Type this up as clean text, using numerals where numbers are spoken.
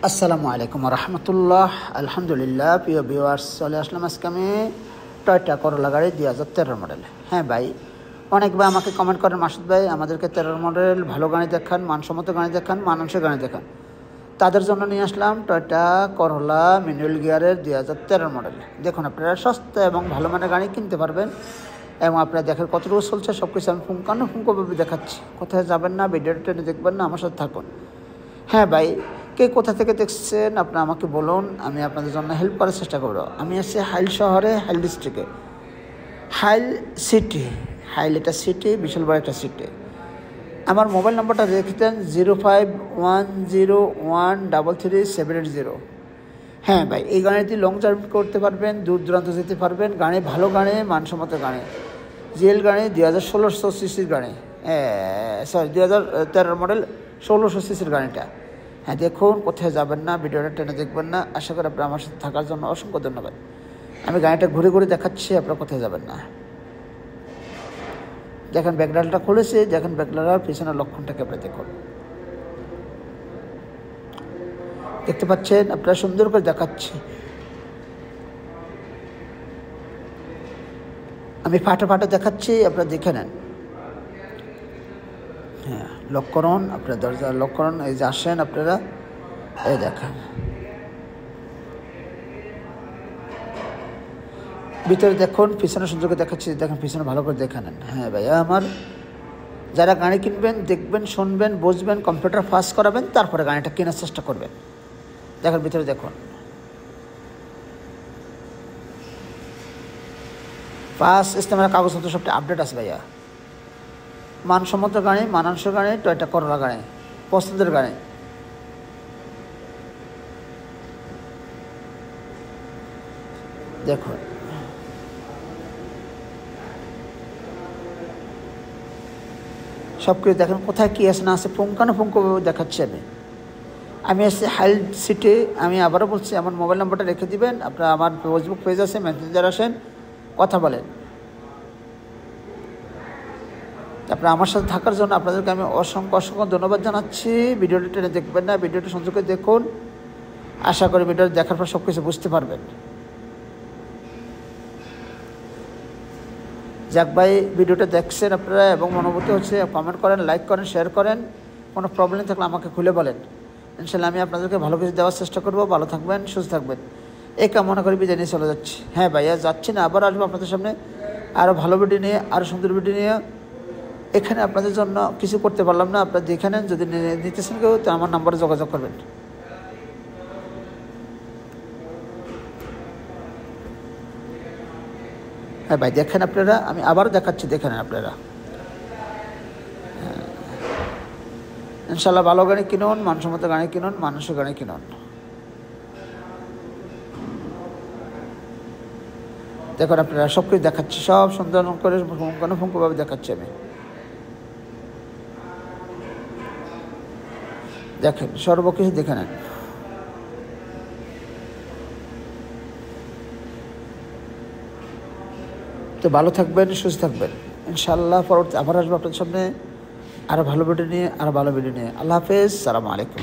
আসসালামু আলাইকুম রহমতুল্লাহ। আলহামদুলিল্লাহ। প্রিয় ভিউয়ার্স, চলে আসলাম আজকে আমি টয়োটা করোলা গাড়ি 2013 মডেল। হ্যাঁ ভাই, অনেকবার আমাকে কমেন্ট করেন, মাসুদ ভাই আমাদেরকে 13 মডেল ভালো গাড়ি দেখান, মানসম্মত গাড়ি দেখান, মানানসই গাড়ি দেখান। তাদের জন্য নিয়ে আসলাম টয়োটা করোলা ম্যানুয়াল গিয়ারের 2013 মডেল। দেখুন, আপনারা সস্তা এবং ভালো মানের গাড়ি কিনতে পারবেন এবং আপনারা দেখেন কতটুকু চলছে সব কিছু আমি পুঙ্খানুপুঙ্খভাবে দেখাচ্ছি। কোথায় যাবেন না, ভিডিওটা টেনে দেখবেন না, আমার সাথে থাকুন। হ্যাঁ ভাই, কে কোথা থেকে দেখছেন আপনারা আমাকে বলুন, আমি আপনাদের জন্য হেল্প করার চেষ্টা করব। আমি আছি হাইল শহরে, হাইল ডিস্ট্রিক্টে, হাইল সিটি। হাইল এটা সিটি, বিশাল বড় একটা সিটি। আমার মোবাইল নম্বরটা রেখে দেন 0510133780। হ্যাঁ ভাই, এই গাড়িটি লং জার্নি করতে পারবেন, দূর দূরান্ত যেতে পারবেন। গাড়ি ভালো গাড়ি, মানসম্মত গাড়ি, জিএল গাড়ি, 2016 সিসির গাড়ি, 2013 মডেল 1600 সিসির গাড়িটা। হ্যাঁ দেখুন, কোথায় যাবেন না, ভিডিওটা টেনে দেখবেন না। আশা করি আপনার আমার সাথে থাকার জন্য অসংখ্য ধন্যবাদ। আমি গাড়িটা ঘুরে ঘুরে দেখাচ্ছি, আপনারা কোথায় যাবেন না। দেখেন ব্যাকডালটা খুলেছে, দেখেন ব্যাকডালার পিছনের লক্ষণটাকে আপনারা দেখুন, দেখতে পাচ্ছেন আপনারা, সুন্দর করে দেখাচ্ছি। আমি ফাটা ফাটা দেখাচ্ছি, আপনারা দেখে নেন। হ্যাঁ, লক করুন, আপনার দরজা লক করুন। এই যে আসেন আপনারা, এই দেখেন ভিতরে দেখুন, পিছনে সুন্দর করে দেখাচ্ছি, দেখেন পিছনে ভালো করে দেখে নেন। হ্যাঁ ভাইয়া আমার, যারা গাড়ি কিনবেন দেখবেন, শুনবেন, বুঝবেন, কম্পিউটার ফাস্ট করাবেন, তারপরে গাড়িটা কেনার চেষ্টা করবেন। দেখেন ভিতরে দেখুন, ফার্স্ট ইস্তেমার কাগজপত্র সবটা আপডেট আছে ভাইয়া। মানসম্মত গাড়ি, মানানসই গাড়ি, টয়োটা করোলা গাড়ি, পছন্দের গাড়ি। দেখুন সব কিছু দেখেন, কোথায় কী আছে না আছে পুঙ্খানুপুঙ্খভাবে দেখাচ্ছি আমি আসছি হাইল সিটি। আমি আবারও বলছি, আমার মোবাইল নম্বরটা রেখে দিবেন। আপনারা আমার ফেসবুক পেজ আছে, মেসেঞ্জার আসেন, কথা বলেন। তারপরে আমার সাথে থাকার জন্য আপনাদেরকে আমি অসংখ্য অসংখ্য ধন্যবাদ জানাচ্ছি। ভিডিওটা টেনে দেখবেন না, ভিডিওটা সংযোগ করে দেখুন। আশা করি ভিডিওটা দেখার পর সব কিছু বুঝতে পারবেন। যাক ভাই, ভিডিওটা দেখছেন আপনারা এবং মনোভূতি হচ্ছে, কমেন্ট করেন, লাইক করেন, শেয়ার করেন। কোনো প্রবলেম থাকলে আমাকে খুলে বলেন, ইনশাল্লাহ আমি আপনাদেরকে ভালো কিছু দেওয়ার চেষ্টা করবো। ভালো থাকবেন, সুস্থ থাকবেন, এই কামনা করে বিদায় নিয়ে চলে যাচ্ছি। হ্যাঁ ভাইয়া, যাচ্ছি না, আবার আসবো আপনাদের সামনে আরও ভালো ভিডিও নিয়ে, আরও সুন্দর ভিডিও নিয়ে। এখানে আপনাদের জন্য কিছু করতে পারলাম না, আপনারা দেখে নেন। যদি নিতেছেন কেউ, তো আমার নাম্বারে যোগাযোগ করবেন। হ্যাঁ ভাই, দেখেন আপনারা, আমি আবারও দেখাচ্ছি, দেখে নেন আপনারা। ইনশাল্লাহ ভালো গাড়ি কিনুন, মানসম্মত গাড়ি কিনুন, মানসিক গাড়ি কিনুন। দেখুন আপনারা, সব কিছু দেখাচ্ছি, সব সুন্দর করে পুঙ্খানুপুঙ্খভাবে দেখাচ্ছি আমি। দেখেন সর্বকিছু দেখে নেন। তো ভালো থাকবেন, সুস্থ থাকবেন, ইনশাআল্লাহ। পরবর্তী আবার আসবো আপনাদের সামনে আরও ভালো ভিডিও নিয়ে, আরও ভালো ভিডিও নিয়ে। আল্লাহ হাফেজ, সালামু আলাইকুম।